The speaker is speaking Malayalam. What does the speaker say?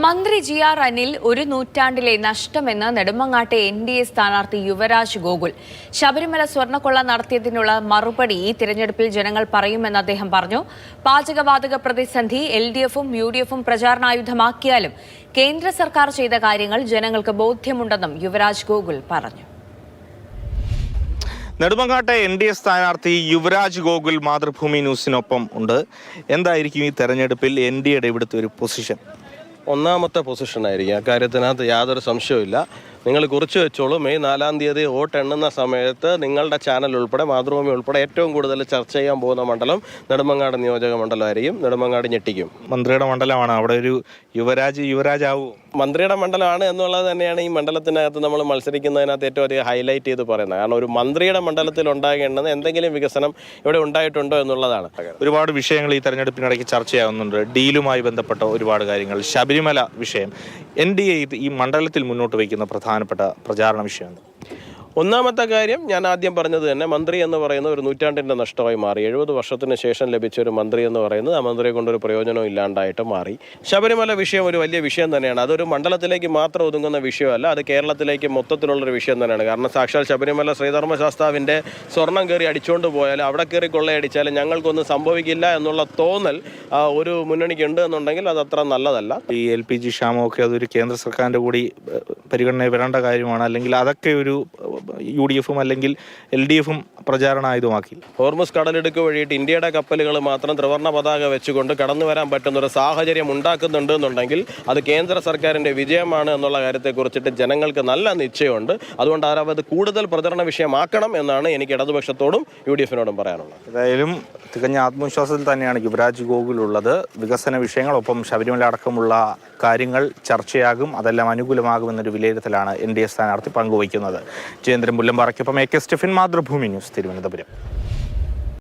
മന്ത്രി ജി.ആർ. അനിൽ ഒരു നൂറ്റാണ്ടിലെ നഷ്ടമെന്ന് നെടുമങ്ങാട്ടെ എൻ.ഡി.എ സ്ഥാനാർത്ഥി യുവരാജ് ഗോകുൽ. ശബരിമല സ്വർണ്ണക്കൊള്ള നടത്തിയതിനുള്ള മറുപടി ഈ തിരഞ്ഞെടുപ്പിൽ ജനങ്ങൾ പറയുമെന്ന് അദ്ദേഹം പറഞ്ഞു. പാചകവാതക പ്രതിസന്ധി എൽ.ഡി.എഫും യു.ഡി.എഫും പ്രചാരണായുധമാക്കിയാലും കേന്ദ്ര സർക്കാർ ചെയ്ത കാര്യങ്ങൾ ജനങ്ങൾക്ക് ബോധ്യമുണ്ടെന്നും യുവരാജ് ഗോകുൽ പറഞ്ഞു. നെടുമങ്ങാട്ടെ എൻ.ഡി.എ സ്ഥാനാർത്ഥി യുവരാജ് ഗോകുൽ മാതൃഭൂമി ന്യൂസിനൊപ്പം ഉണ്ട്. എന്തായിരിക്കും ഈ തെരഞ്ഞെടുപ്പിൽ എൻ.ഡി.എയുടെ ഇവിടുത്തെ ഒരു പൊസിഷൻ? ഒന്നാമത്തെ പൊസിഷനായിരിക്കും. അക്കാര്യത്തിനകത്ത് യാതൊരു സംശയവുമില്ല. നിങ്ങൾ കുറിച്ച് വെച്ചോളൂ. മെയ് 4-ാം തീയതി വോട്ട് എണ്ണുന്ന സമയത്ത് നിങ്ങളുടെ ചാനൽ ഉൾപ്പെടെ മാതൃഭൂമി ഉൾപ്പെടെ ഏറ്റവും കൂടുതൽ ചർച്ച ചെയ്യാൻ പോകുന്ന മണ്ഡലം നെടുമങ്ങാട് നിയോജക മണ്ഡലമായിരിക്കും. നെടുമങ്ങാട് ഞെട്ടിക്കും. മന്ത്രിയുടെ മണ്ഡലമാണ്. അവിടെ ഒരു യുവരാജാവും മന്ത്രിയുടെ മണ്ഡലമാണ് എന്നുള്ളത് തന്നെയാണ് ഈ മണ്ഡലത്തിനകത്ത് നമ്മൾ മത്സരിക്കുന്നതിനകത്ത് ഏറ്റവും അധികം ഹൈലൈറ്റ് ചെയ്ത് പറയുന്നത്. കാരണം ഒരു മന്ത്രിയുടെ മണ്ഡലത്തിൽ ഉണ്ടാകേണ്ടത് എന്തെങ്കിലും വികസനം ഇവിടെ ഉണ്ടായിട്ടുണ്ടോ എന്നുള്ളതാണ്. ഒരുപാട് വിഷയങ്ങൾ ഈ തെരഞ്ഞെടുപ്പിനിടയ്ക്ക് ചർച്ചയാവുന്നുണ്ട്. ഡീലുമായി ബന്ധപ്പെട്ട ഒരുപാട് കാര്യങ്ങൾ, ശബരിമല വിഷയം. എൻ.ഡി.എ ഈ മണ്ഡലത്തിൽ മുന്നോട്ട് വയ്ക്കുന്ന പ്രധാനപ്പെട്ട പ്രചാരണ വിഷയമാണ്. ഒന്നാമത്തെ കാര്യം ഞാൻ ആദ്യം പറഞ്ഞത് തന്നെ, മന്ത്രി എന്ന് പറയുന്ന ഒരു നൂറ്റാണ്ടിൻ്റെ നഷ്ടമായി മാറി. 70 വർഷത്തിന് ശേഷം ലഭിച്ച ഒരു മന്ത്രി എന്ന് പറയുന്നത് ആ മന്ത്രിയെ കൊണ്ടൊരു പ്രയോജനവും ഇല്ലാണ്ടായിട്ട് മാറി. ശബരിമല വിഷയം ഒരു വലിയ വിഷയം തന്നെയാണ്. അതൊരു മണ്ഡലത്തിലേക്ക് മാത്രം ഒതുങ്ങുന്ന വിഷയമല്ല, അത് കേരളത്തിലേക്ക് മൊത്തത്തിലുള്ളൊരു വിഷയം തന്നെയാണ്. കാരണം സാക്ഷാൽ ശബരിമല ശ്രീധർമ്മശാസ്താവിൻ്റെ സ്വർണം കയറി അടിച്ചുകൊണ്ട് പോയാൽ, അവിടെ കയറി കൊള്ളയടിച്ചാൽ ഞങ്ങൾക്കൊന്നും സംഭവിക്കില്ല എന്നുള്ള തോന്നൽ ഒരു മുന്നണിക്കുണ്ട് എന്നുണ്ടെങ്കിൽ അത് അത്ര നല്ലതല്ല. ഈ LPG ക്ഷാമമൊക്കെ അതൊരു കേന്ദ്ര സർക്കാരിൻ്റെ കൂടി പരിഗണന വരേണ്ട കാര്യമാണ്. അല്ലെങ്കിൽ അതൊക്കെ ഒരു യു.ഡി.എഫും അല്ലെങ്കിൽ എൽ.ഡി.എഫും പ്രചാരണായുധമാക്കി. ഹോർമുസ് കടലിടുക്ക് വഴിയിട്ട് ഇന്ത്യയുടെ കപ്പലുകൾ മാത്രം ത്രിവർണ്ണ പതാക വെച്ചുകൊണ്ട് കടന്നു വരാൻ പറ്റുന്നൊരു സാഹചര്യം ഉണ്ടാക്കുന്നുണ്ട് എന്നുണ്ടെങ്കിൽ അത് കേന്ദ്ര സർക്കാരിൻ്റെ വിജയമാണ് എന്നുള്ള കാര്യത്തെക്കുറിച്ചിട്ട് ജനങ്ങൾക്ക് നല്ല നിശ്ചയമുണ്ട്. അതുകൊണ്ട് അത് കൂടുതൽ പ്രചരണ വിഷയമാക്കണം എന്നാണ് എനിക്ക് ഇടതുപക്ഷത്തോടും യു.ഡി.എഫിനോടും പറയാനുള്ളത്. ഏതായാലും തികഞ്ഞ ആത്മവിശ്വാസത്തിൽ തന്നെയാണ് യുവരാജ് ഗോകുൽ ഉള്ളത്. വികസന വിഷയങ്ങളൊപ്പം ശബരിമല അടക്കമുള്ള കാര്യങ്ങൾ ചർച്ചയാകും, അതെല്ലാം അനുകൂലമാകുമെന്നൊരു വിലയിരുത്തലാണ് എൻ.ഡി.എ സ്ഥാനാർത്ഥി പങ്കുവയ്ക്കുന്നത്. ജയേന്ദ്രൻ മുല്ലമ്പാറയ്ക്കൊപ്പം A.K. സ്റ്റെഫിൻ, മാതൃഭൂമി ന്യൂസ്, തിരുവനന്തപുരം.